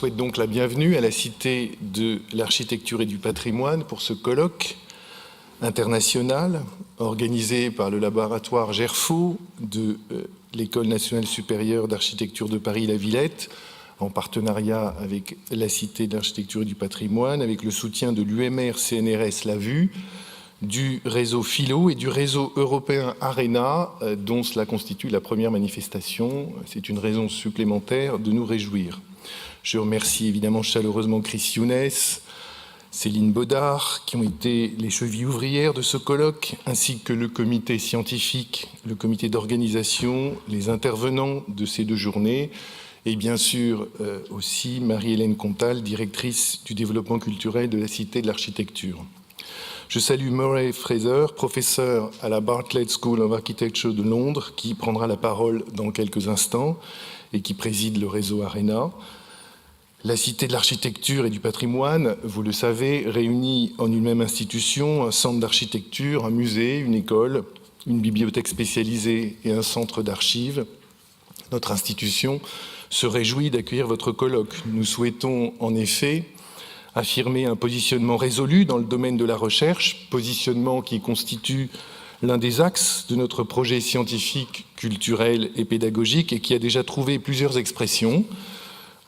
souhaite donc la bienvenue à la Cité de l'Architecture et du Patrimoine pour ce colloque international organisé par le laboratoire Gerfaut de l'École nationale supérieure d'architecture de Paris-La Villette, en partenariat avec la Cité de l'Architecture et du Patrimoine, avec le soutien de l'UMR-CNRS La Vue, du réseau Philo et du réseau européen ARENA, dont cela constitue la première manifestation. C'est une raison supplémentaire de nous réjouir. Je remercie évidemment chaleureusement Chris Younes, Céline Baudard, qui ont été les chevilles ouvrières de ce colloque, ainsi que le comité scientifique, le comité d'organisation, les intervenants de ces deux journées, et bien sûr aussi Marie-Hélène Comtal, directrice du développement culturel de la Cité de l'Architecture. Je salue Murray Fraser, professeur à la Bartlett School of Architecture de Londres, qui prendra la parole dans quelques instants et qui préside le réseau ARENA. La Cité de l'Architecture et du Patrimoine, vous le savez, réunit en une même institution un centre d'architecture, un musée, une école, une bibliothèque spécialisée et un centre d'archives. Notre institution se réjouit d'accueillir votre colloque. Nous souhaitons en effet affirmer un positionnement résolu dans le domaine de la recherche, positionnement qui constitue l'un des axes de notre projet scientifique, culturel et pédagogique et qui a déjà trouvé plusieurs expressions.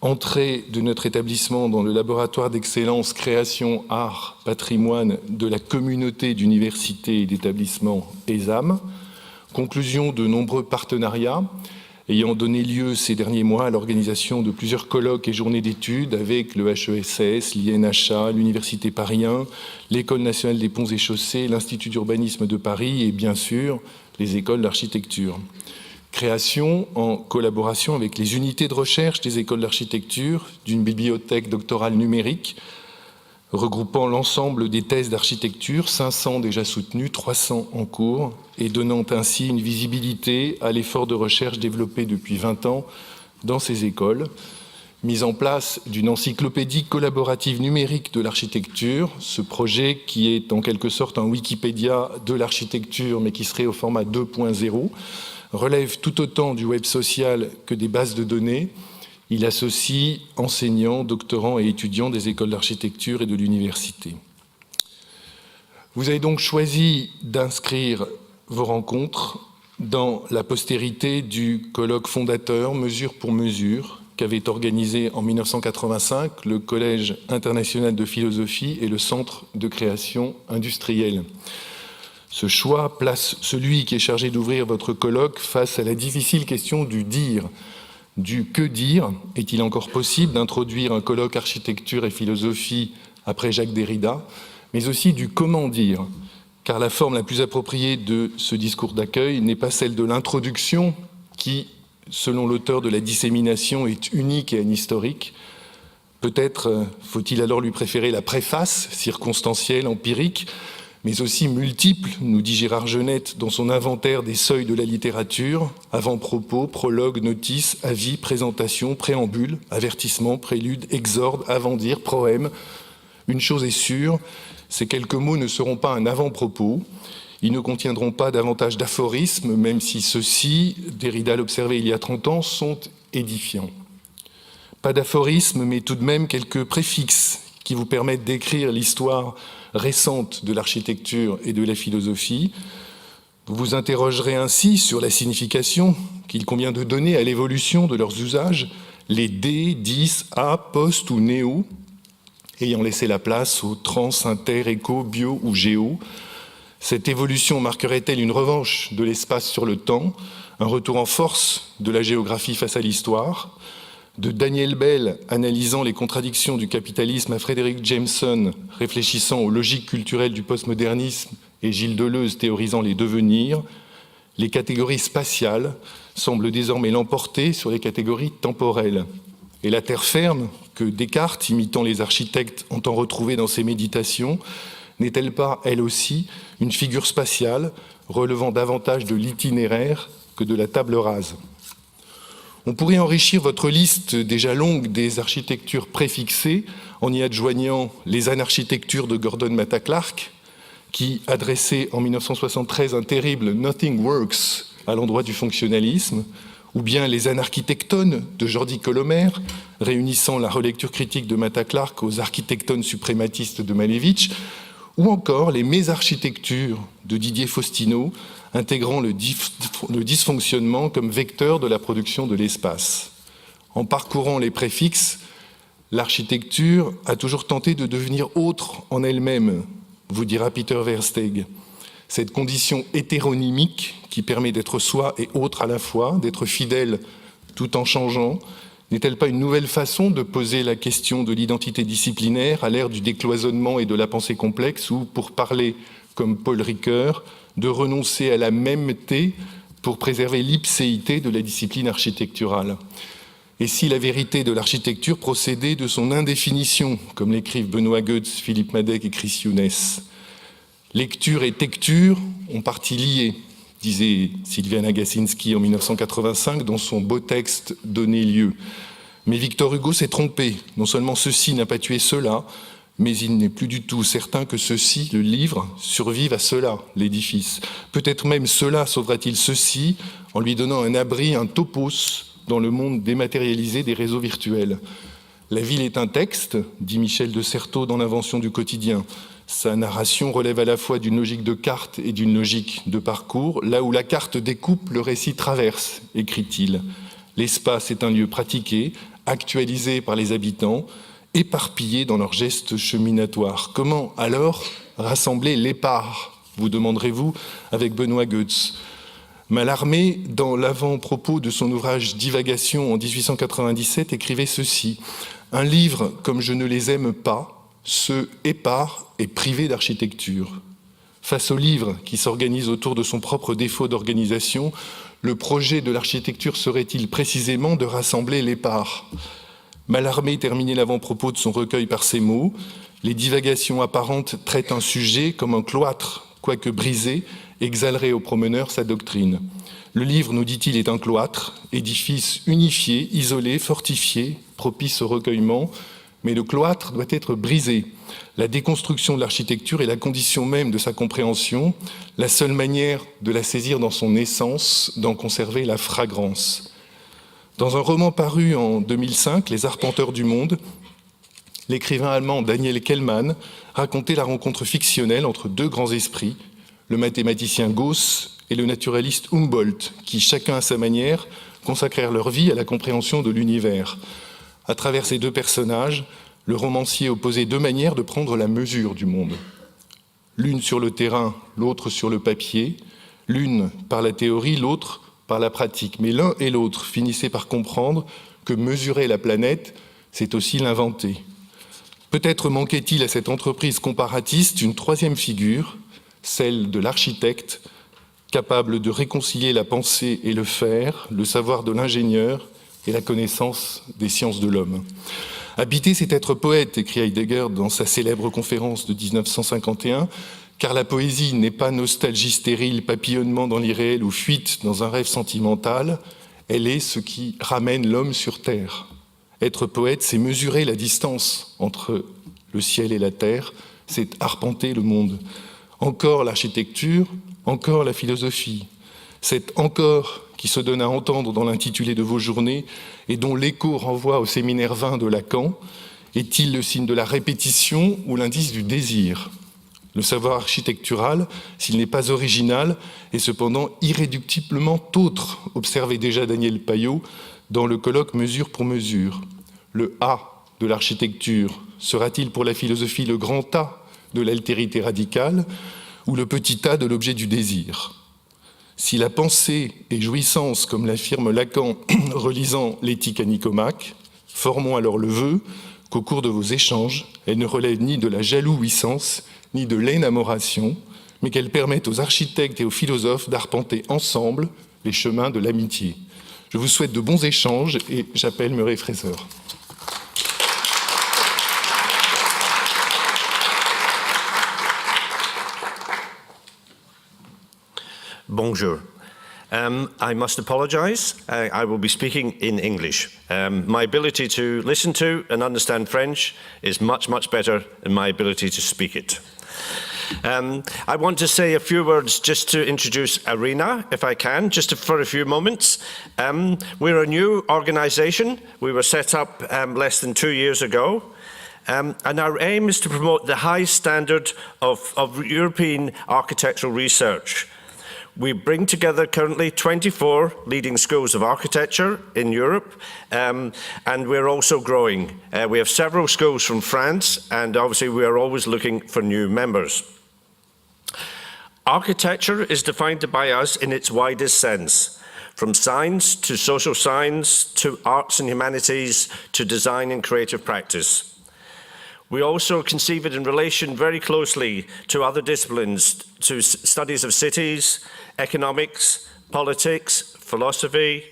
Entrée de notre établissement dans le laboratoire d'excellence création, art, patrimoine de la communauté d'universités et d'établissements ESAM, conclusion de nombreux partenariats ayant donné lieu ces derniers mois à l'organisation de plusieurs colloques et journées d'études avec le HESS, l'INHA, l'Université Paris 1, l'École nationale des ponts et chaussées, l'Institut d'urbanisme de Paris et bien sûr les écoles d'architecture. Création en collaboration avec les unités de recherche des écoles d'architecture d'une bibliothèque doctorale numérique regroupant l'ensemble des thèses d'architecture, 500 déjà soutenues, 300 en cours, et donnant ainsi une visibilité à l'effort de recherche développé depuis 20 ans dans ces écoles. Mise en place d'une encyclopédie collaborative numérique de l'architecture, ce projet qui est en quelque sorte un Wikipédia de l'architecture, mais qui serait au format 2.0, relève tout autant du web social que des bases de données. Il associe enseignants, doctorants et étudiants des écoles d'architecture et de l'université. Vous avez donc choisi d'inscrire vos rencontres dans la postérité du colloque fondateur Mesure pour mesure qu'avait organisé en 1985 le Collège international de philosophie et le Centre de création industrielle. Ce choix place celui qui est chargé d'ouvrir votre colloque face à la difficile question du dire. Du que dire, est-il encore possible d'introduire un colloque architecture et philosophie après Jacques Derrida, mais aussi du comment dire, car la forme la plus appropriée de ce discours d'accueil n'est pas celle de l'introduction qui, selon l'auteur de la dissémination, est unique et anhistorique. Peut-être faut-il alors lui préférer la préface, circonstancielle, empirique, mais aussi multiple, nous dit Gérard Genette dans son inventaire des seuils de la littérature, avant-propos, prologue, notice, avis, présentation, préambule, avertissement, prélude, exorde, avant-dire, proème. Une chose est sûre, ces quelques mots ne seront pas un avant-propos, ils ne contiendront pas davantage d'aphorismes, même si ceux-ci, Derrida l'observait il y a 30 ans, sont édifiants. Pas d'aphorismes, mais tout de même quelques préfixes qui vous permettent d'écrire l'histoire récente de l'architecture et de la philosophie. Vous vous interrogerez ainsi sur la signification qu'il convient de donner à l'évolution de leurs usages, les D, 10, A, post ou néo, ayant laissé la place aux trans, inter, éco, bio ou géo. Cette évolution marquerait-elle une revanche de l'espace sur le temps, un retour en force de la géographie face à l'histoire ? De Daniel Bell analysant les contradictions du capitalisme à Frédéric Jameson, réfléchissant aux logiques culturelles du postmodernisme et Gilles Deleuze théorisant les devenirs, les catégories spatiales semblent désormais l'emporter sur les catégories temporelles. Et la terre ferme, que Descartes, imitant les architectes, entend retrouver dans ses méditations, n'est-elle pas, elle aussi, une figure spatiale relevant davantage de l'itinéraire que de la table rase ? On pourrait enrichir votre liste déjà longue des architectures préfixées en y adjoignant les anarchitectures de Gordon Matta Clark, qui adressait en 1973 un terrible « Nothing Works » à l'endroit du fonctionnalisme, ou bien Les Anarchitectones de Jordi Colomer, réunissant la relecture critique de Mata Clark aux architectones suprématistes de Malevich, ou encore Les Mésarchitectures de Didier Faustino, intégrant le dysfonctionnement comme vecteur de la production de l'espace. En parcourant les préfixes, l'architecture a toujours tenté de devenir autre en elle-même, vous dira Peter Versteeg. Cette condition hétéronymique qui permet d'être soi et autre à la fois, d'être fidèle tout en changeant, n'est-elle pas une nouvelle façon de poser la question de l'identité disciplinaire à l'ère du décloisonnement et de la pensée complexe ou, pour parler comme Paul Ricoeur, de renoncer à la mêmeté pour préserver l'ipséité de la discipline architecturale? Et si la vérité de l'architecture procédait de son indéfinition, comme l'écrivent Benoît Goetz, Philippe Madec et Chris Younes? Lecture et tecture ont partie liées, disait Sylviane Agacinski en 1985 dans son beau texte « Donner lieu ». Mais Victor Hugo s'est trompé. Non seulement ceci n'a pas tué cela, mais il n'est plus du tout certain que ceci, le livre, survive à cela, l'édifice. Peut-être même cela sauvera-t-il ceci en lui donnant un abri, un topos dans le monde dématérialisé des réseaux virtuels. La ville est un texte, dit Michel de Certeau dans l'Invention du quotidien. Sa narration relève à la fois d'une logique de carte et d'une logique de parcours. Là où la carte découpe, le récit traverse, écrit-il. L'espace est un lieu pratiqué, actualisé par les habitants, éparpillés dans leurs gestes cheminatoires. Comment alors rassembler les parts, vous demanderez-vous, avec Benoît Goetz? Mallarmé, dans l'avant-propos de son ouvrage Divagation en 1897, écrivait ceci: « Un livre comme je ne les aime pas, ceux épars et privés d'architecture. » Face au livre qui s'organise autour de son propre défaut d'organisation, le projet de l'architecture serait-il précisément de rassembler l'épars? Mallarmé terminait l'avant-propos de son recueil par ces mots: « Les divagations apparentes traitent un sujet comme un cloître, quoique brisé, exhalerait au promeneur sa doctrine. Le livre, nous dit-il, est un cloître, édifice unifié, isolé, fortifié, propice au recueillement, mais le cloître doit être brisé. La déconstruction de l'architecture est la condition même de sa compréhension, la seule manière de la saisir dans son essence, d'en conserver la fragrance. » Dans un roman paru en 2005, Les Arpenteurs du monde, l'écrivain allemand Daniel Kellmann racontait la rencontre fictionnelle entre deux grands esprits, le mathématicien Gauss et le naturaliste Humboldt, qui, chacun à sa manière, consacrèrent leur vie à la compréhension de l'univers. À travers ces deux personnages, le romancier opposait deux manières de prendre la mesure du monde. L'une sur le terrain, l'autre sur le papier, l'une par la théorie, l'autre par la pratique. Mais l'un et l'autre finissaient par comprendre que mesurer la planète, c'est aussi l'inventer. Peut-être manquait-il à cette entreprise comparatiste une troisième figure, celle de l'architecte, capable de réconcilier la pensée et le faire, le savoir de l'ingénieur et la connaissance des sciences de l'homme. Habiter, c'est être poète, écrit Heidegger dans sa célèbre conférence de 1951, car la poésie n'est pas nostalgie stérile, papillonnement dans l'irréel ou fuite dans un rêve sentimental, elle est ce qui ramène l'homme sur terre. Être poète, c'est mesurer la distance entre le ciel et la terre, c'est arpenter le monde. Encore l'architecture, encore la philosophie. C'est encore qui se donne à entendre dans l'intitulé de vos journées et dont l'écho renvoie au séminaire 20 de Lacan, est-il le signe de la répétition ou l'indice du désir? Le savoir architectural, s'il n'est pas original, est cependant irréductiblement autre, observait déjà Daniel Payot dans le colloque Mesure pour mesure. Le A de l'architecture sera-t-il pour la philosophie le grand A de l'altérité radicale ou le petit A de l'objet du désir? Si la pensée est jouissance, comme l'affirme Lacan relisant l'éthique à Nicomaque, formons alors le vœu qu'au cours de vos échanges, elle ne relève ni de la jalouissance, ni de l'énamoration, mais qu'elle permette aux architectes et aux philosophes d'arpenter ensemble les chemins de l'amitié. Je vous souhaite de bons échanges et j'appelle Murray Fraser. Bonjour. I must apologize. I will be speaking in English. My ability to listen to and understand French is much, much better than my ability to speak it. I want to say a few words just to introduce ARENA, if I can, just for a few moments. We're a new organisation. We were set up less than 2 years ago. And our aim is to promote the high standard of European architectural research. We bring together currently 24 leading schools of architecture in Europe, and we're also growing. We have several schools from France, and obviously we are always looking for new members. Architecture is defined by us in its widest sense, from science to social science to arts and humanities to design and creative practice. We also conceive it in relation very closely to other disciplines, to studies of cities, economics, politics, philosophy,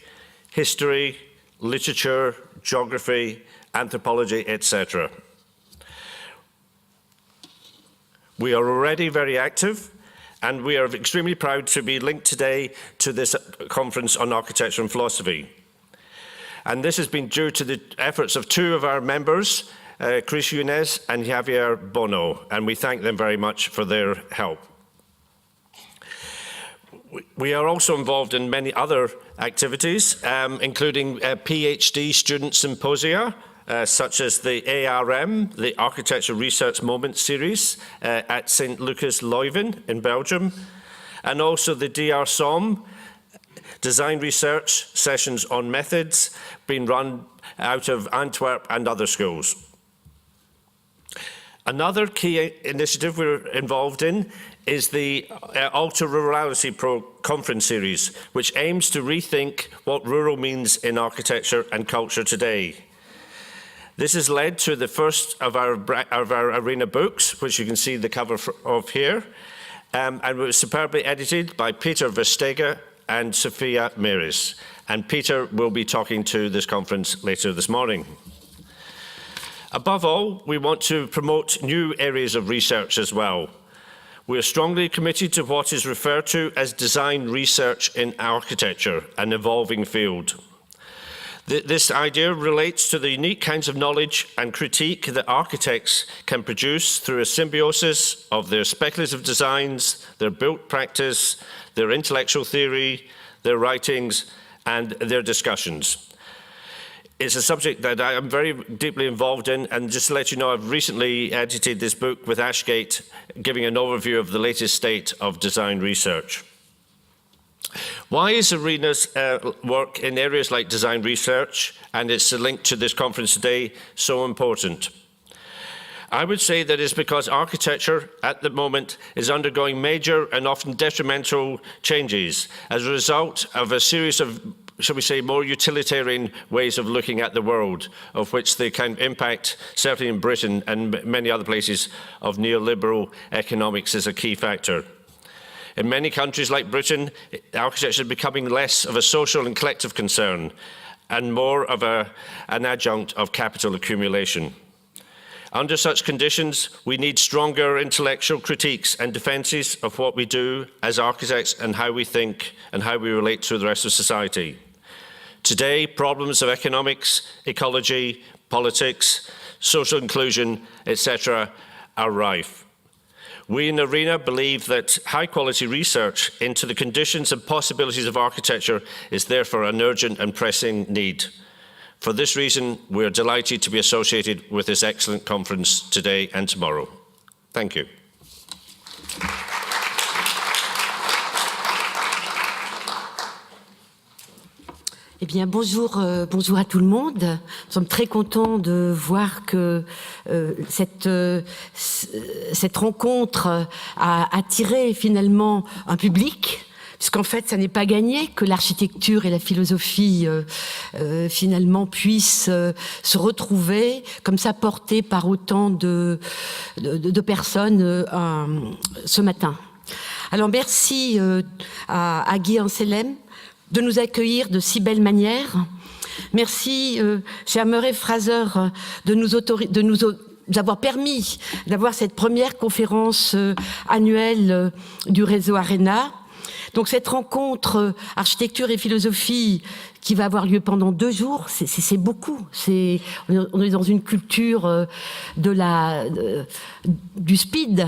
history, literature, geography, anthropology, etc. We are already very active, and we are extremely proud to be linked today to this conference on architecture and philosophy. And this has been due to the efforts of two of our members, Chris Younes and Javier Bono, and we thank them very much for their help. We are also involved in many other activities, including PhD student symposia, such as the ARM, the Architecture Research Moment Series at St. Lucas Leuven in Belgium, and also the DR-SOM, Design Research Sessions on Methods, being run out of Antwerp and other schools. Another key initiative we're involved in is the Alter Rurality Conference Series, which aims to rethink what rural means in architecture and culture today. This has led to the first of our ARENA books, which you can see the cover of here, and it was superbly edited by Peter Verstegen and Sophia Meris. And Peter will be talking to this conference later this morning. Above all, we want to promote new areas of research as well. We are strongly committed to what is referred to as design research in architecture, an evolving field. This idea relates to the unique kinds of knowledge and critique that architects can produce through a symbiosis of their speculative designs, their built practice, their intellectual theory, their writings, and their discussions. It's a subject that I am very deeply involved in, and just to let you know, I've recently edited this book with Ashgate, giving an overview of the latest state of design research. Why is ARENA's work in areas like design research, and its link to this conference today, so important? I would say that it's because architecture at the moment is undergoing major and often detrimental changes as a result of a series of, shall we say, more utilitarian ways of looking at the world, of which the kind of impact, certainly in Britain and many other places, of neoliberal economics is a key factor. In many countries like Britain, architecture is becoming less of a social and collective concern and more of an adjunct of capital accumulation. Under such conditions, we need stronger intellectual critiques and defences of what we do as architects and how we think and how we relate to the rest of society. Today, problems of economics, ecology, politics, social inclusion, etc. are rife. We in ARENA believe that high-quality research into the conditions and possibilities of architecture is therefore an urgent and pressing need. For this reason, we are delighted to be associated with this excellent conference today and tomorrow. Thank you. Eh bien, bonjour à tout le monde. Nous sommes très contents de voir que cette rencontre a attiré finalement un public, puisqu'en fait, ça n'est pas gagné que l'architecture et la philosophie finalement puissent se retrouver comme ça, portées par autant de personnes ce matin. Alors, merci à Guy Anselem de nous accueillir de si belle manière. Merci, cher Murray Fraser, de nous avoir permis d'avoir cette première conférence annuelle du réseau ARENA. Donc cette rencontre architecture et philosophie qui va avoir lieu pendant 2 jours, c'est beaucoup. On est dans une culture du speed.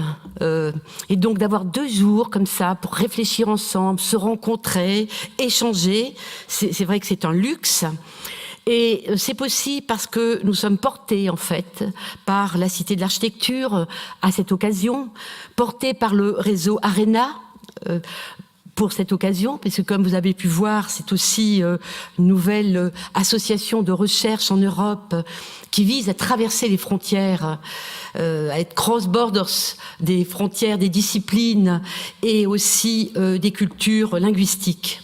Et donc d'avoir 2 jours comme ça pour réfléchir ensemble, se rencontrer, échanger, c'est vrai que c'est un luxe. Et c'est possible parce que nous sommes portés, en fait, par la Cité de l'Architecture à cette occasion, portés par le réseau ARENA, pour cette occasion, parce que comme vous avez pu voir, c'est aussi une nouvelle association de recherche en Europe qui vise à traverser les frontières, à être cross-borders, des frontières, des disciplines et aussi des cultures linguistiques.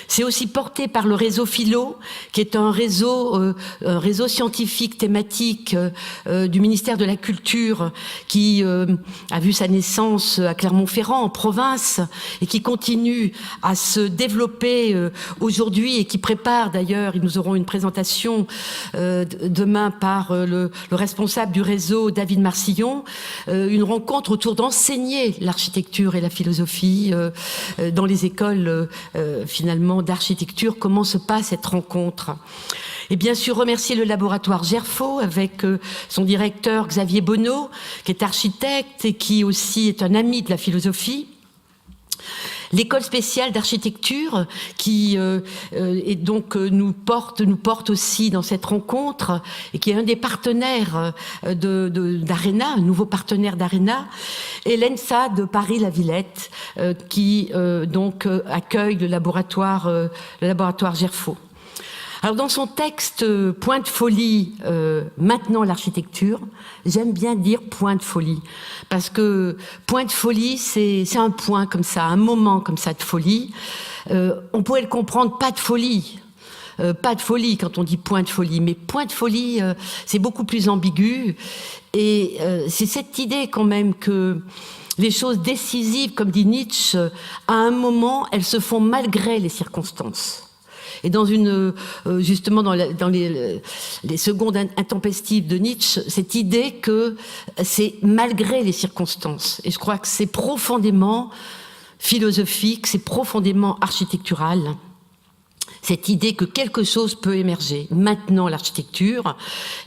C'est aussi porté par le réseau Philo, qui est un réseau scientifique thématique du ministère de la Culture, qui a vu sa naissance à Clermont-Ferrand, en province, et qui continue à se développer aujourd'hui et qui prépare d'ailleurs, nous aurons une présentation demain par le responsable du réseau, David Marcillon, une rencontre autour d'enseigner l'architecture et la philosophie dans les écoles finalement d'architecture. Comment se passe cette rencontre? Et bien sûr remercier le laboratoire Gerfaut avec son directeur Xavier Bonneau, qui est architecte et qui aussi est un ami de la philosophie. L'école spéciale d'architecture qui et donc nous porte aussi dans cette rencontre et qui est un des partenaires d'ARENA, un nouveau partenaire d'ARENA, et l'ENSA de Paris-La Villette qui donc accueille le laboratoire Gerfaut. Alors dans son texte Point de folie, maintenant l'architecture, j'aime bien dire point de folie, parce que point de folie, c'est un point comme ça, un moment comme ça de folie. On pourrait le comprendre, pas de folie quand on dit point de folie, mais point de folie, c'est beaucoup plus ambigu, et c'est cette idée quand même que les choses décisives, comme dit Nietzsche, à un moment, elles se font malgré les circonstances. Et dans justement dans les secondes intempestives de Nietzsche, cette idée que c'est malgré les circonstances. Et je crois que c'est profondément philosophique, c'est profondément architectural. Cette idée que quelque chose peut émerger. Maintenant, l'architecture,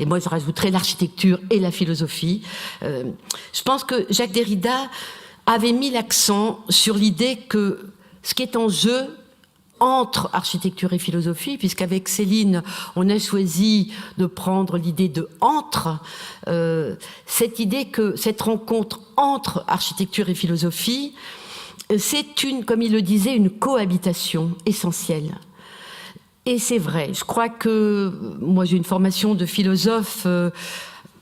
et moi je rajouterais l'architecture et la philosophie. Je pense que Jacques Derrida avait mis l'accent sur l'idée que ce qui est en jeu entre architecture et philosophie, puisqu'avec Céline, on a choisi de prendre l'idée de entre, cette idée que cette rencontre entre architecture et philosophie, c'est comme il le disait, une cohabitation essentielle. Et c'est vrai, je crois que moi j'ai une formation de philosophe,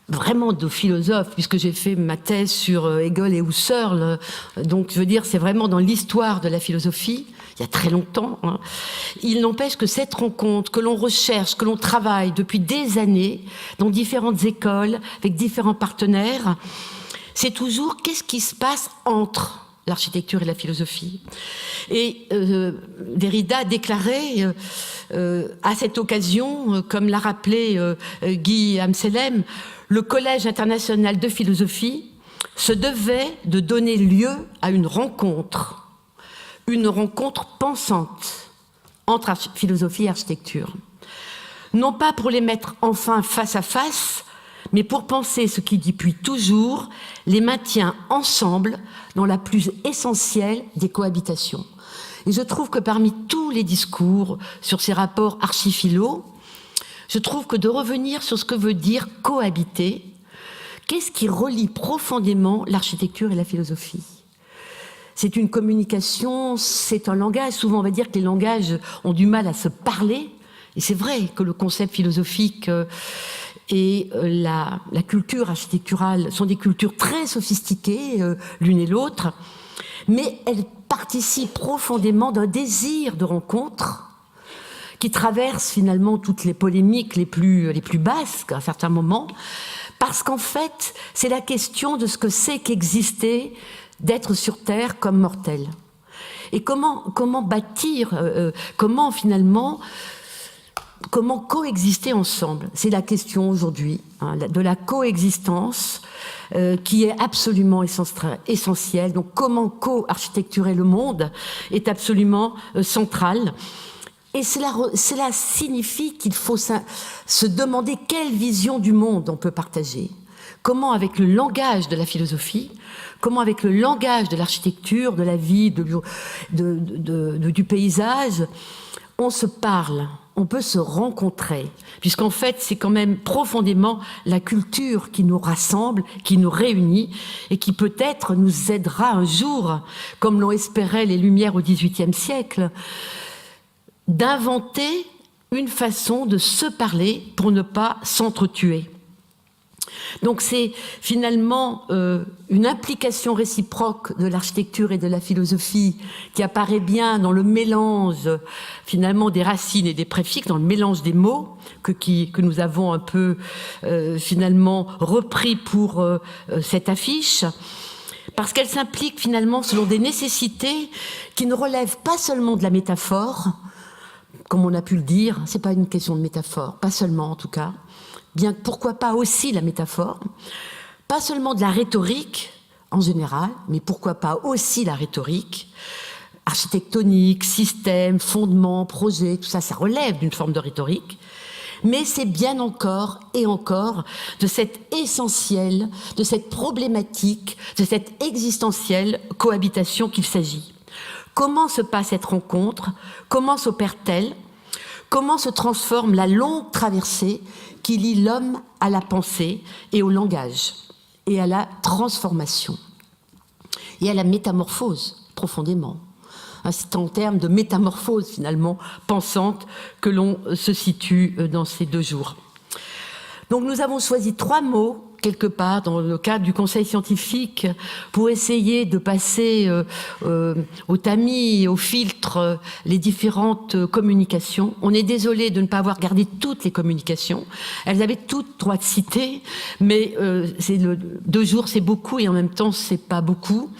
vraiment de philosophe, puisque j'ai fait ma thèse sur Hegel et Husserl, donc je veux dire c'est vraiment dans l'histoire de la philosophie, il y a très longtemps. Hein. Il n'empêche que cette rencontre, que l'on recherche, que l'on travaille depuis des années, dans différentes écoles, avec différents partenaires, c'est toujours qu'est-ce qui se passe entre l'architecture et la philosophie. Et Derrida a déclaré à cette occasion, comme l'a rappelé Guy Amselem, le Collège international de philosophie se devait de donner lieu à une rencontre pensante entre philosophie et architecture. Non pas pour les mettre enfin face à face, mais pour penser ce qui depuis toujours les maintient ensemble dans la plus essentielle des cohabitations. Et je trouve que parmi tous les discours sur ces rapports archi-philo, je trouve que de revenir sur ce que veut dire cohabiter, qu'est-ce qui relie profondément l'architecture et la philosophie ? C'est une communication, c'est un langage. Souvent, on va dire que les langages ont du mal à se parler. Et c'est vrai que le concept philosophique et la culture architecturale sont des cultures très sophistiquées, l'une et l'autre. Mais elles participent profondément d'un désir de rencontre qui traverse finalement toutes les polémiques les plus basses à certains moments. Parce qu'en fait, c'est la question de ce que c'est qu'exister, d'être sur Terre comme mortel. Et comment bâtir, comment coexister ensemble. C'est la question aujourd'hui, hein, de la coexistence qui est absolument essentielle. Donc comment co-architecturer le monde est absolument central. Et cela signifie qu'il faut se demander quelle vision du monde on peut partager. Comment, avec le langage de la philosophie, comment, avec le langage de l'architecture, de la vie, du paysage, on se parle, on peut se rencontrer. Puisqu'en fait, c'est quand même profondément la culture qui nous rassemble, qui nous réunit, et qui peut-être nous aidera un jour, comme l'ont espéré les Lumières au XVIIIe siècle, d'inventer une façon de se parler pour ne pas s'entretuer. Donc c'est finalement une implication réciproque de l'architecture et de la philosophie qui apparaît bien dans le mélange finalement des racines et des préfixes, dans le mélange des mots que nous avons un peu finalement repris pour cette affiche, parce qu'elle s'implique finalement selon des nécessités qui ne relèvent pas seulement de la métaphore, comme on a pu le dire, c'est pas une question de métaphore, pas seulement en tout cas, bien pourquoi pas aussi la métaphore, pas seulement de la rhétorique en général, mais pourquoi pas aussi la rhétorique, architectonique, système, fondement, projet, tout ça, ça relève d'une forme de rhétorique, mais c'est bien encore et encore de cet essentiel, de cette problématique, de cette existentielle cohabitation qu'il s'agit. Comment se passe cette rencontre? Comment s'opère-t-elle? Comment se transforme la longue traversée qui lie l'homme à la pensée et au langage, et à la transformation, et à la métamorphose, profondément. C'est en termes de métamorphose, finalement, pensante, que l'on se situe dans ces 2 jours. Donc nous avons choisi 3 mots, quelque part, dans le cadre du conseil scientifique, pour essayer de passer au tamis, au filtre, les différentes communications. On est désolé de ne pas avoir gardé toutes les communications. Elles avaient toutes droit de citer, mais 2 jours, c'est beaucoup, et en même temps, c'est pas beaucoup.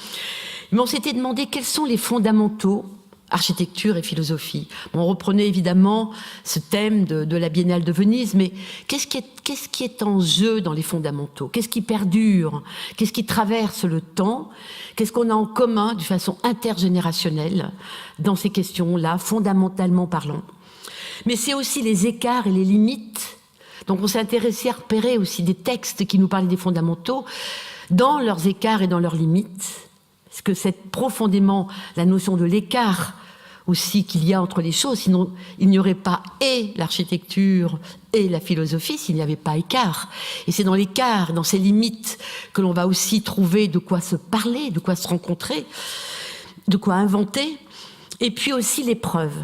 Mais on s'était demandé quels sont les fondamentaux, architecture et philosophie. On reprenait évidemment ce thème de la Biennale de Venise, mais qu'est-ce qui est en jeu dans les fondamentaux? Qu'est-ce qui perdure? Qu'est-ce qui traverse le temps? Qu'est-ce qu'on a en commun de façon intergénérationnelle dans ces questions-là, fondamentalement parlant? Mais c'est aussi les écarts et les limites. Donc on s'est intéressé à repérer aussi des textes qui nous parlaient des fondamentaux dans leurs écarts et dans leurs limites. Parce que c'est profondément la notion de l'écart aussi qu'il y a entre les choses, sinon il n'y aurait pas et l'architecture et la philosophie s'il n'y avait pas écart. Et c'est dans l'écart, dans ces limites, que l'on va aussi trouver de quoi se parler, de quoi se rencontrer, de quoi inventer, et puis aussi l'épreuve.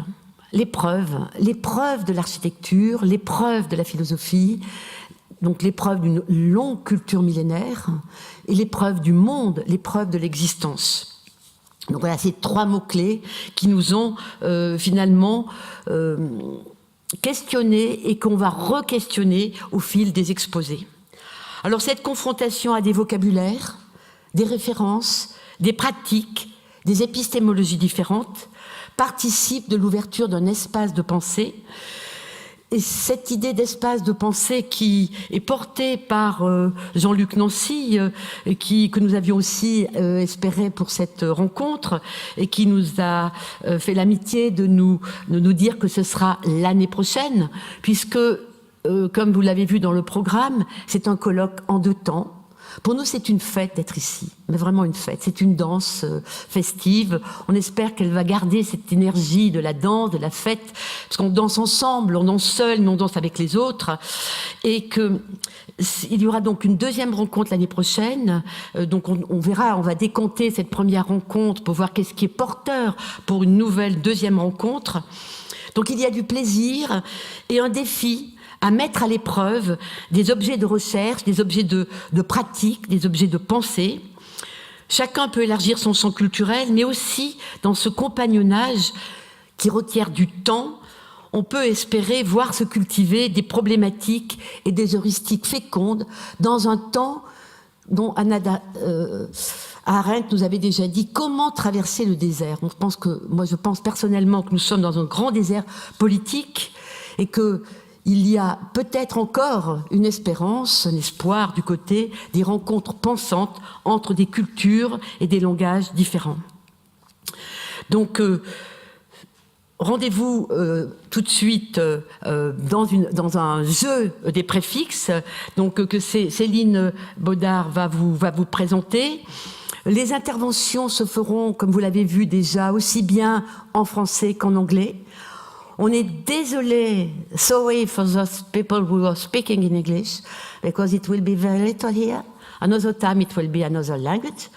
L'épreuve de l'architecture, l'épreuve de la philosophie, donc l'épreuve d'une longue culture millénaire, et l'épreuve du monde, l'épreuve de l'existence. Donc voilà, ces 3 mots-clés qui nous ont finalement questionnés et qu'on va re-questionner au fil des exposés. Alors cette confrontation a des vocabulaires, des références, des pratiques, des épistémologies différentes, participe de l'ouverture d'un espace de pensée. Et cette idée d'espace de pensée qui est portée par Jean-Luc Nancy, que nous avions aussi espéré pour cette rencontre, et qui nous a fait l'amitié de nous dire que ce sera l'année prochaine, puisque, comme vous l'avez vu dans le programme, c'est un colloque en 2 temps. Pour nous, c'est une fête d'être ici, mais vraiment une fête. C'est une danse festive. On espère qu'elle va garder cette énergie de la danse, de la fête, parce qu'on danse ensemble, on danse seul, mais on danse avec les autres. Et qu'il y aura donc une 2e rencontre l'année prochaine. Donc on verra, on va décompter cette première rencontre pour voir qu'est-ce qui est porteur pour une nouvelle 2e rencontre. Donc il y a du plaisir et un défi à mettre à l'épreuve des objets de recherche, des objets de pratique, des objets de pensée. Chacun peut élargir son champ culturel, mais aussi dans ce compagnonnage qui requiert du temps, on peut espérer voir se cultiver des problématiques et des heuristiques fécondes dans un temps dont Hannah Arendt nous avait déjà dit comment traverser le désert. Je pense personnellement que nous sommes dans un grand désert politique et que il y a peut-être encore une espérance, un espoir du côté des rencontres pensantes entre des cultures et des langages différents. Donc, rendez-vous tout de suite dans un jeu des préfixes, donc que Céline Baudard va vous présenter. Les interventions se feront, comme vous l'avez vu déjà, aussi bien en français qu'en anglais. On est désolé, sorry for those people who are speaking in English, because it will be very little here. Another time it will be another language.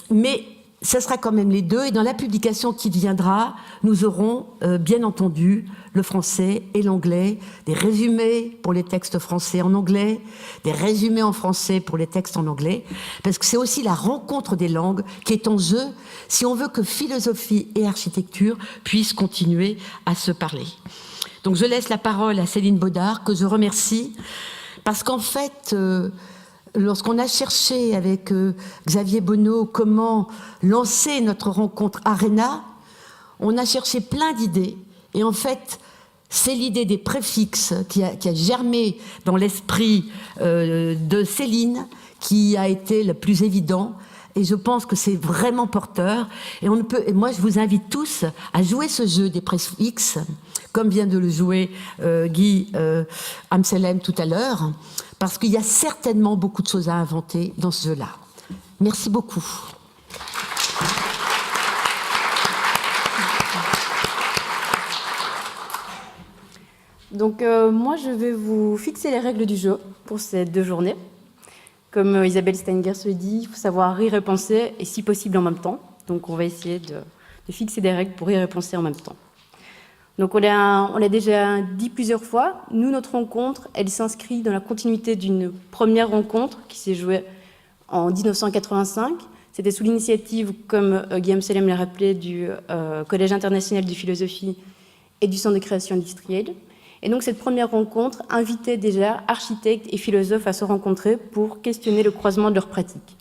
Mais ce sera quand même les deux, et dans la publication qui viendra, nous aurons bien entendu le français et l'anglais, des résumés pour les textes français en anglais, des résumés en français pour les textes en anglais, parce que c'est aussi la rencontre des langues qui est en jeu si on veut que philosophie et architecture puissent continuer à se parler. Donc je laisse la parole à Céline Baudard, que je remercie, parce qu'en fait, lorsqu'on a cherché avec Xavier Bonneau comment lancer notre rencontre Arena, on a cherché plein d'idées. Et en fait, c'est l'idée des préfixes qui a germé dans l'esprit de Céline qui a été le plus évident. Et je pense que c'est vraiment porteur. Et moi, je vous invite tous à jouer ce jeu des préfixes, comme vient de le jouer Guy Amselem tout à l'heure, parce qu'il y a certainement beaucoup de choses à inventer dans ce jeu-là. Merci beaucoup. Donc moi, je vais vous fixer les règles du jeu pour ces 2 journées. Comme Isabelle Steingers le dit, il faut savoir rire et penser, et si possible en même temps. Donc on va essayer de fixer des règles pour rire et penser en même temps. Donc on l'a déjà dit plusieurs fois, nous, notre rencontre, elle s'inscrit dans la continuité d'une première rencontre qui s'est jouée en 1985. C'était sous l'initiative, comme Guillaume Selem l'a rappelé, du Collège international de philosophie et du Centre de création industrielle. Et donc cette première rencontre invitait déjà architectes et philosophes à se rencontrer pour questionner le croisement de leurs pratiques.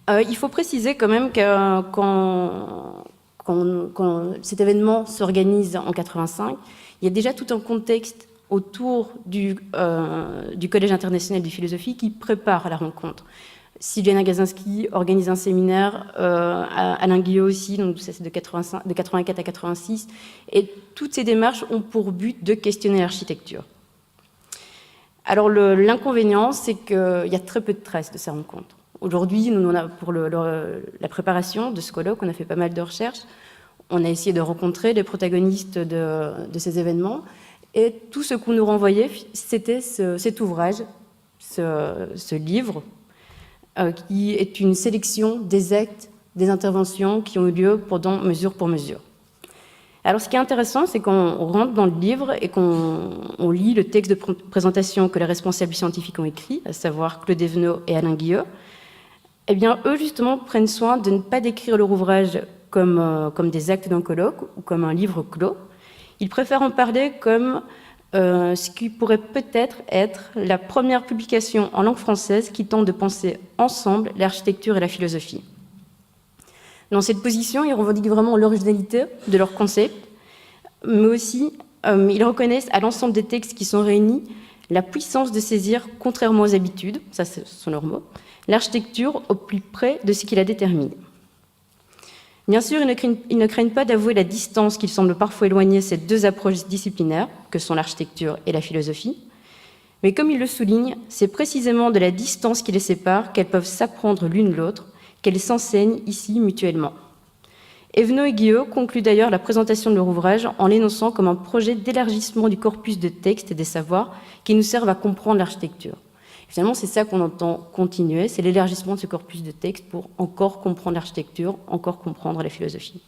Il faut préciser quand même que quand cet événement s'organise en 85, il y a déjà tout un contexte autour du Collège international de philosophie qui prépare la rencontre. Sylviana Gazinski organise un séminaire, Alain Guillot aussi, donc ça c'est de 84 à 86, et toutes ces démarches ont pour but de questionner l'architecture. Alors l'inconvénient, c'est qu'il y a très peu de traces de ces rencontres. Aujourd'hui, pour la préparation de ce colloque, on a fait pas mal de recherches, on a essayé de rencontrer les protagonistes de ces événements, et tout ce qu'on nous renvoyait, c'était cet ouvrage, ce livre, qui est une sélection des actes, des interventions qui ont eu lieu pendant Mesure pour Mesure. Alors ce qui est intéressant, c'est qu'on rentre dans le livre et qu'on lit le texte de présentation que les responsables scientifiques ont écrit, à savoir Claude Evenot et Alain Guillot. Eh bien, eux, justement, prennent soin de ne pas décrire leur ouvrage comme des actes d'un colloque ou comme un livre clos. Ils préfèrent en parler comme ce qui pourrait peut-être être la première publication en langue française qui tente de penser ensemble l'architecture et la philosophie. Dans cette position, ils revendiquent vraiment l'originalité de leur concept, mais aussi ils reconnaissent à l'ensemble des textes qui sont réunis la puissance de saisir, contrairement aux habitudes, ça ce sont leurs mots, l'architecture au plus près de ce qui la détermine. Bien sûr, ils ne craignent pas d'avouer la distance qu'il semble parfois éloigner ces 2 approches disciplinaires, que sont l'architecture et la philosophie. Mais comme ils le soulignent, c'est précisément de la distance qui les sépare qu'elles peuvent s'apprendre l'une l'autre, qu'elles s'enseignent ici mutuellement. Evenot et Guillot concluent d'ailleurs la présentation de leur ouvrage en l'énonçant comme un projet d'élargissement du corpus de textes et des savoirs qui nous servent à comprendre l'architecture. Finalement, c'est ça qu'on entend continuer, c'est l'élargissement de ce corpus de textes pour encore comprendre l'architecture, encore comprendre la philosophie.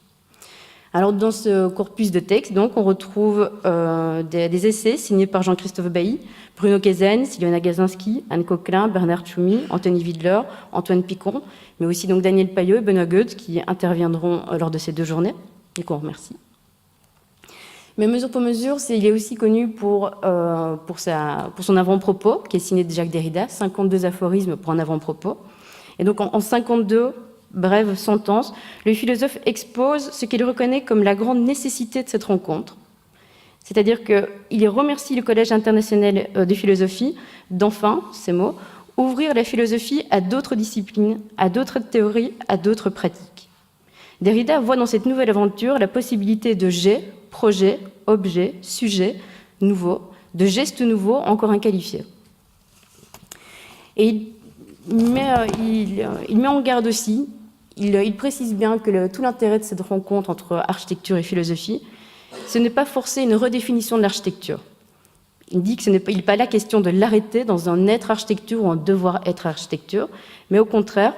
Alors, dans ce corpus de textes, donc, on retrouve des essais signés par Jean-Christophe Bailly, Bruno Kezen, Sylviana Gazinski, Anne Coquelin, Bernard Tchoumi, Anthony Widler, Antoine Picon, mais aussi donc Daniel Payot et Benoît Goethe qui interviendront lors de ces 2 journées et qu'on remercie. Mais Mesure pour Mesure, il est aussi connu pour son avant-propos, qui est signé de Jacques Derrida, 52 aphorismes pour un avant-propos. Et donc en 52 brèves sentences, le philosophe expose ce qu'il reconnaît comme la grande nécessité de cette rencontre. C'est-à-dire qu'il remercie le Collège international de philosophie d'enfin, ces mots, ouvrir la philosophie à d'autres disciplines, à d'autres théories, à d'autres pratiques. Derrida voit dans cette nouvelle aventure la possibilité de jets, projets, objets, sujets nouveaux, de gestes nouveaux encore inqualifiés. Et il met en garde aussi, il précise bien que tout l'intérêt de cette rencontre entre architecture et philosophie, ce n'est pas forcer une redéfinition de l'architecture. Il dit qu'il n'est pas la question de l'arrêter dans un être architecture ou un devoir être architecture, mais au contraire,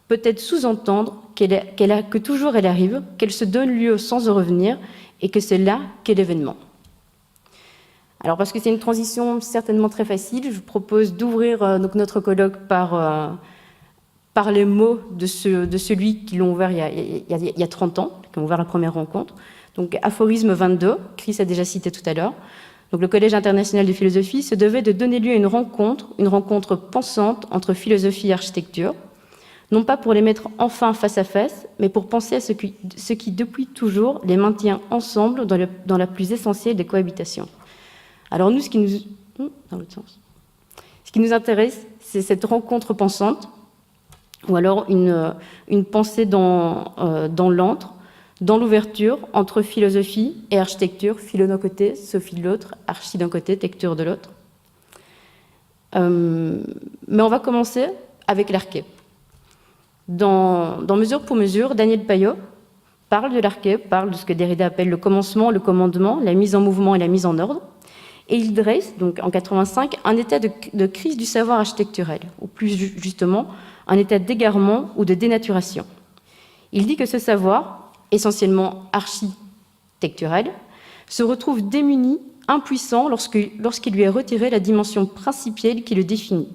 peut-être sous-entendre que toujours elle arrive, qu'elle se donne lieu sans en revenir, et que c'est là qu'est l'événement. Alors, parce que c'est une transition certainement très facile, je vous propose d'ouvrir notre colloque par les mots de celui qui l'ont ouvert il y a 30 ans, qui ont ouvert la première rencontre. Donc, aphorisme 22, Chris a déjà cité tout à l'heure. Donc, le Collège international de philosophie se devait de donner lieu à une rencontre pensante entre philosophie et architecture, non pas pour les mettre enfin face à face, mais pour penser à ce qui depuis toujours les maintient ensemble dans la plus essentielle des cohabitations. Alors nous, ce qui nous intéresse, c'est cette rencontre pensante, ou alors une pensée dans l'antre, dans l'ouverture entre philosophie et architecture, philo d'un côté, sophie de l'autre, archi d'un côté, tecture de l'autre. Mais on va commencer avec l'arché. Dans Mesure pour mesure, Daniel Payot parle de l'arché, parle de ce que Derrida appelle le commencement, le commandement, la mise en mouvement et la mise en ordre. Et il dresse, donc en 85, un état de crise du savoir architecturel, ou plus justement, un état d'égarement ou de dénaturation. Il dit que ce savoir, essentiellement architecturel, se retrouve démuni, impuissant lorsqu'il lui est retiré la dimension principielle qui le définit.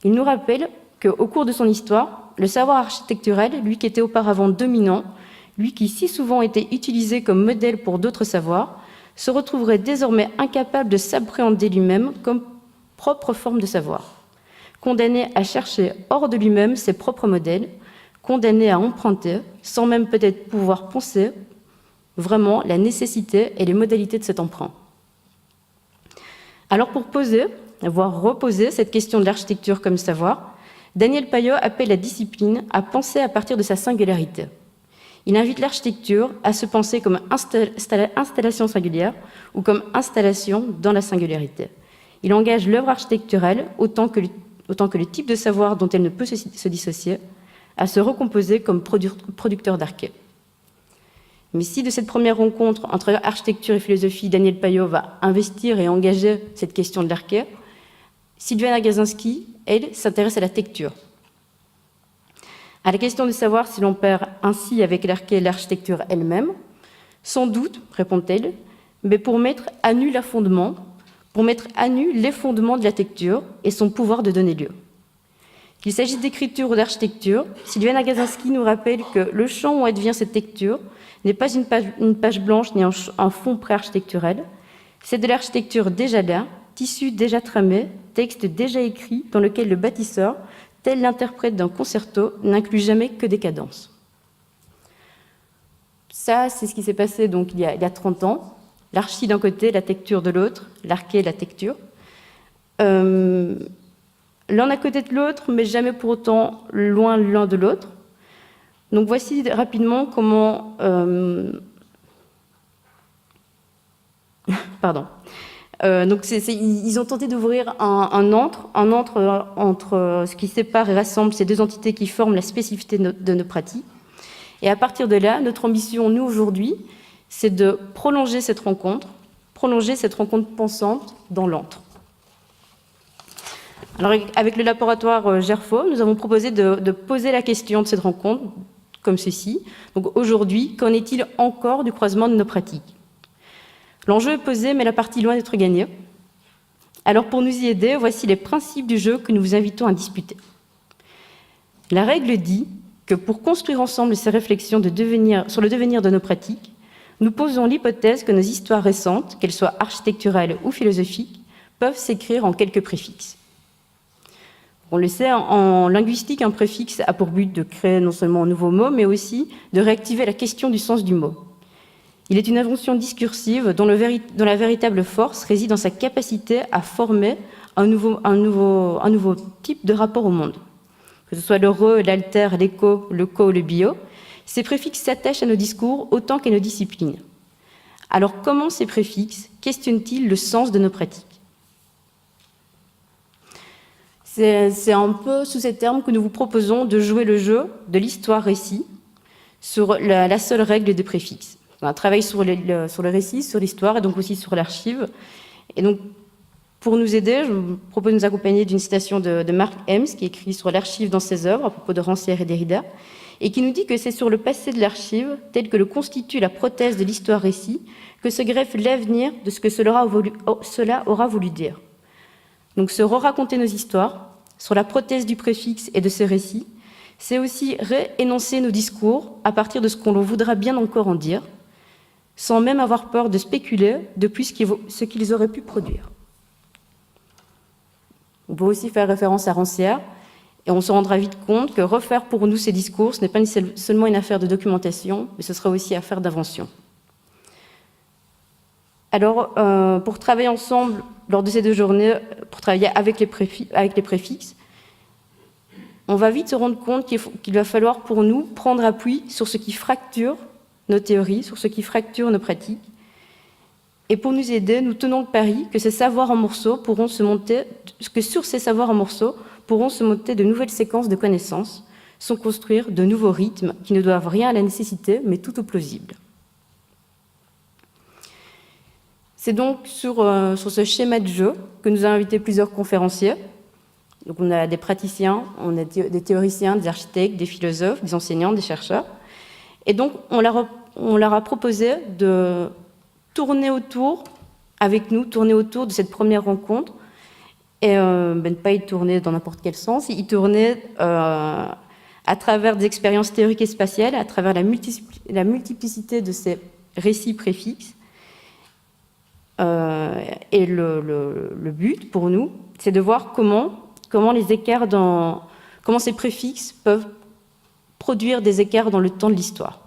Il nous rappelle qu'au cours de son histoire, le savoir architecturel, lui qui était auparavant dominant, lui qui si souvent était utilisé comme modèle pour d'autres savoirs, se retrouverait désormais incapable de s'appréhender lui-même comme propre forme de savoir, condamné à chercher hors de lui-même ses propres modèles, condamné à emprunter, sans même peut-être pouvoir penser vraiment la nécessité et les modalités de cet emprunt. Alors pour poser, voire reposer cette question de l'architecture comme savoir, Daniel Payot appelle la discipline à penser à partir de sa singularité. Il invite l'architecture à se penser comme installation singulière ou comme installation dans la singularité. Il engage l'œuvre architecturale, autant que le type de savoir dont elle ne peut se dissocier, à se recomposer comme producteur d'arché. Mais si de cette première rencontre entre architecture et philosophie, Daniel Payot va investir et engager cette question de l'arché, Sylviana Gazinski, elle, s'intéresse à la tecture. À la question de savoir si l'on perd ainsi avec l'arché l'architecture elle-même, sans doute, répond-elle, mais pour mettre à nu les fondements de la tecture et son pouvoir de donner lieu. Qu'il s'agisse d'écriture ou d'architecture, Sylviana Gazinski nous rappelle que le champ où advient cette tecture n'est pas une page blanche ni un fond pré-architecturel, c'est de l'architecture déjà là, tissu déjà tramé, texte déjà écrit dans lequel le bâtisseur, tel l'interprète d'un concerto, n'inclut jamais que des cadences. Ça, c'est ce qui s'est passé donc, il y a 30 ans. L'archi d'un côté, la tecture de l'autre, l'arché, la tecture. L'un à côté de l'autre, mais jamais pour autant loin l'un de l'autre. Donc voici rapidement comment... Pardon. Donc ils ont tenté d'ouvrir un entre ce qui sépare et rassemble ces deux entités qui forment la spécificité de nos pratiques. Et à partir de là, notre ambition, nous, aujourd'hui, c'est de prolonger cette rencontre pensante dans l'antre. Alors, avec le laboratoire Gerfo, nous avons proposé de poser la question de cette rencontre comme ceci. Donc aujourd'hui, qu'en est-il encore du croisement de nos pratiques ? L'enjeu est posé, mais la partie loin d'être gagnée. Alors pour nous y aider, voici les principes du jeu que nous vous invitons à disputer. La règle dit que pour construire ensemble ces réflexions sur le devenir de nos pratiques, nous posons l'hypothèse que nos histoires récentes, qu'elles soient architecturales ou philosophiques, peuvent s'écrire en quelques préfixes. On le sait, en linguistique, un préfixe a pour but de créer non seulement un nouveau mot, mais aussi de réactiver la question du sens du mot. Il est une invention discursive dont la véritable force réside dans sa capacité à former un nouveau type de rapport au monde. Que ce soit le re, l'alter, l'écho, le co, le bio, Ces préfixes s'attachent à nos discours autant qu'à nos disciplines. Alors comment ces préfixes questionnent-ils le sens de nos pratiques? C'est un peu sous ces termes que nous vous proposons de jouer le jeu de l'histoire-récit sur la seule règle des préfixes. On travaille sur le récit, sur l'histoire et donc aussi sur l'archive. Et donc, pour nous aider, je vous propose de nous accompagner d'une citation de Mark Hems, qui écrit sur l'archive dans ses œuvres à propos de Rancière et Derrida, et qui nous dit que c'est sur le passé de l'archive, tel que le constitue la prothèse de l'histoire-récit, que se greffe l'avenir de ce que cela aura voulu dire. Donc, se re-raconter nos histoires, sur la prothèse du préfixe et de ce récit, c'est aussi réénoncer nos discours à partir de ce qu'on voudra bien encore en dire, sans même avoir peur de spéculer depuis ce qu'ils auraient pu produire. On peut aussi faire référence à Rancière, et on se rendra vite compte que refaire pour nous ces discours, ce n'est pas seulement une affaire de documentation, mais ce sera aussi affaire d'invention. Alors, pour travailler ensemble lors de ces 2 journées, pour travailler avec les préfixes, on va vite se rendre compte qu'il va falloir pour nous prendre appui sur ce qui fracture nos théories, sur ce qui fracture nos pratiques. Et pour nous aider, nous tenons le pari que sur ces savoirs en morceaux pourront se monter de nouvelles séquences de connaissances, sans construire de nouveaux rythmes qui ne doivent rien à la nécessité, mais tout au plausible. C'est donc sur ce schéma de jeu que nous avons invité plusieurs conférenciers. Donc on a des praticiens, on a des théoriciens, des architectes, des philosophes, des enseignants, des chercheurs. Et donc on leur a proposé de tourner autour de cette première rencontre, et ne pas y tourner dans n'importe quel sens, y tourner à travers des expériences théoriques et spatiales, à travers la multiplicité de ces récits préfixes. Et le but pour nous, c'est de voir comment ces préfixes peuvent produire des écarts dans le temps de l'histoire.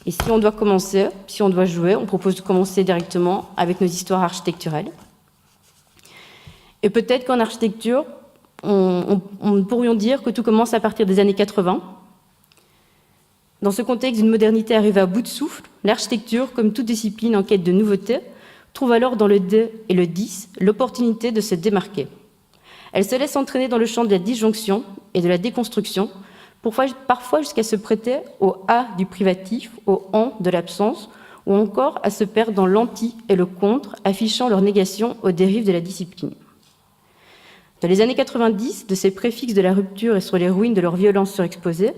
Et si on doit jouer, on propose de commencer directement avec nos histoires architecturales. Et peut-être qu'en architecture, on pourrions dire que tout commence à partir des années 80. Dans ce contexte d'une modernité arrivée à bout de souffle, l'architecture, comme toute discipline en quête de nouveauté, trouve alors dans le D et le 10 l'opportunité de se démarquer. Elle se laisse entraîner dans le champ de la disjonction et de la déconstruction, parfois jusqu'à se prêter au A du privatif, au en de l'absence, ou encore à se perdre dans l'anti et le contre, affichant leur négation aux dérives de la discipline. Dans les années 90, de ces préfixes de la rupture et sur les ruines de leur violence surexposée,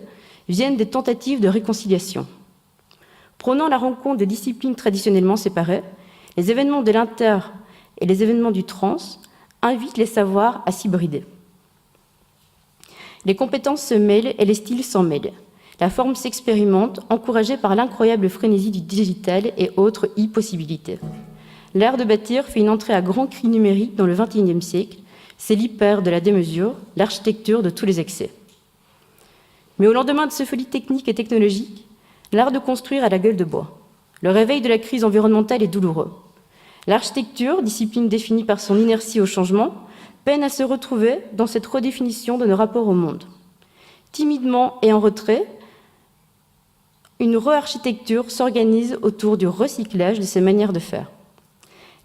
viennent des tentatives de réconciliation. Prônant la rencontre de disciplines traditionnellement séparées, les événements de l'inter et les événements du trans invitent les savoirs à s'hybrider. Les compétences se mêlent et les styles s'en mêlent. La forme s'expérimente, encouragée par l'incroyable frénésie du digital et autres e-possibilités. L'art de bâtir fait une entrée à grands cris numériques dans le XXIe siècle. C'est l'hyper de la démesure, l'architecture de tous les excès. Mais au lendemain de ces folies techniques et technologiques, l'art de construire a la gueule de bois. Le réveil de la crise environnementale est douloureux. L'architecture, discipline définie par son inertie au changement, peine à se retrouver dans cette redéfinition de nos rapports au monde. Timidement et en retrait, une re-architecture s'organise autour du recyclage de ces manières de faire.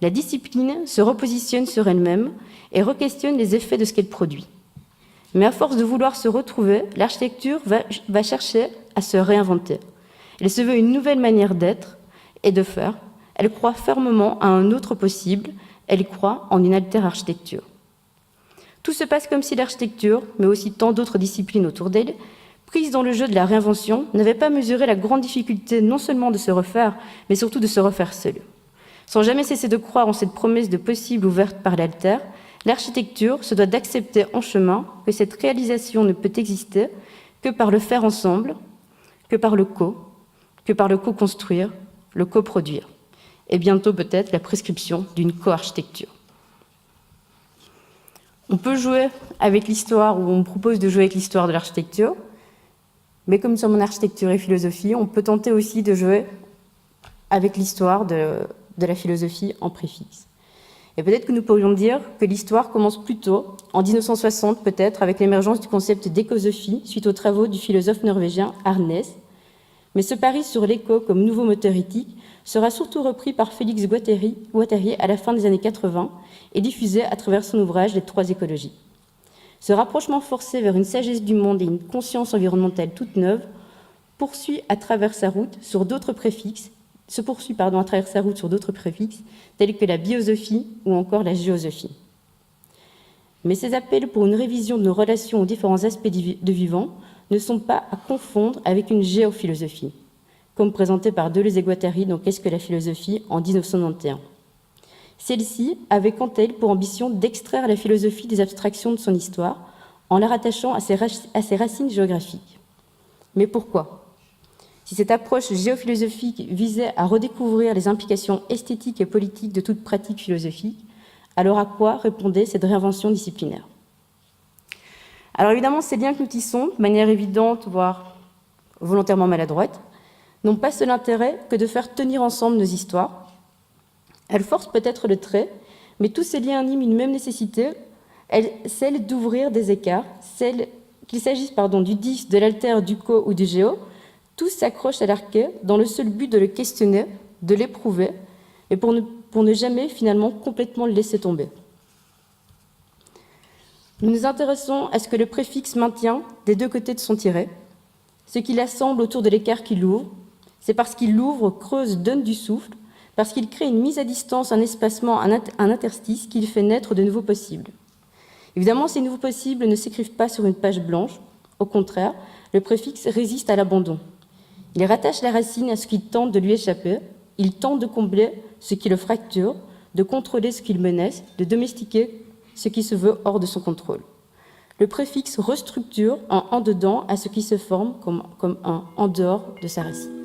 La discipline se repositionne sur elle-même et re-questionne les effets de ce qu'elle produit. Mais à force de vouloir se retrouver, l'architecture va chercher à se réinventer. Elle se veut une nouvelle manière d'être et de faire. Elle croit fermement à un autre possible. Elle croit en une alter-architecture. Tout se passe comme si l'architecture, mais aussi tant d'autres disciplines autour d'elle, prises dans le jeu de la réinvention, n'avaient pas mesuré la grande difficulté non seulement de se refaire, mais surtout de se refaire seule. Sans jamais cesser de croire en cette promesse de possible ouverte par l'alter, l'architecture se doit d'accepter en chemin que cette réalisation ne peut exister que par le faire ensemble, que par le co-construire, le coproduire. Et bientôt peut-être la prescription d'une co-architecture. On peut jouer avec l'histoire, ou on me propose de jouer avec l'histoire de l'architecture, mais comme sur mon architecture et philosophie, on peut tenter aussi de jouer avec l'histoire de la philosophie en préfixe. Et peut-être que nous pourrions dire que l'histoire commence plus tôt, en 1960 peut-être, avec l'émergence du concept d'écosophie suite aux travaux du philosophe norvégien Arnes. Mais ce pari sur l'éco comme nouveau moteur éthique sera surtout repris par Félix Guattari à la fin des années 80 et diffusé à travers son ouvrage Les trois écologies. Ce rapprochement forcé vers une sagesse du monde et une conscience environnementale toute neuve se poursuit à travers sa route sur d'autres préfixes, tels que la biosophie ou encore la géosophie. Mais ces appels pour une révision de nos relations aux différents aspects de vivant ne sont pas à confondre avec une géophilosophie, comme présenté par Deleuze et Guattari dans Qu'est-ce que la philosophie en 1991. Celle-ci avait quant à elle pour ambition d'extraire la philosophie des abstractions de son histoire en la rattachant à ses racines géographiques. Mais pourquoi ? Si cette approche géophilosophique visait à redécouvrir les implications esthétiques et politiques de toute pratique philosophique, alors à quoi répondait cette réinvention disciplinaire ? Alors évidemment, ces liens que nous tissons, de manière évidente, voire volontairement maladroite, n'ont pas seul intérêt que de faire tenir ensemble nos histoires. Elles forcent peut-être le trait, mais tous ces liens animent une même nécessité, celle d'ouvrir des écarts, qu'il s'agisse du dis, de l'alter, du co ou du géo, tous s'accrochent à l'arché dans le seul but de le questionner, de l'éprouver, et pour ne jamais finalement complètement le laisser tomber. Nous nous intéressons à ce que le préfixe maintient des deux côtés de son tiret, ce qui l'assemble autour de l'écart qu'il ouvre. C'est parce qu'il l'ouvre, creuse, donne du souffle, parce qu'il crée une mise à distance, un espacement, un interstice qu'il fait naître de nouveaux possibles. Évidemment, ces nouveaux possibles ne s'écrivent pas sur une page blanche. Au contraire, le préfixe résiste à l'abandon. Il rattache la racine à ce qui tente de lui échapper. Il tente de combler ce qui le fracture, de contrôler ce qui le menace, de domestiquer ce qui se veut hors de son contrôle. Le préfixe restructure un en dedans à ce qui se forme comme un en dehors de sa racine.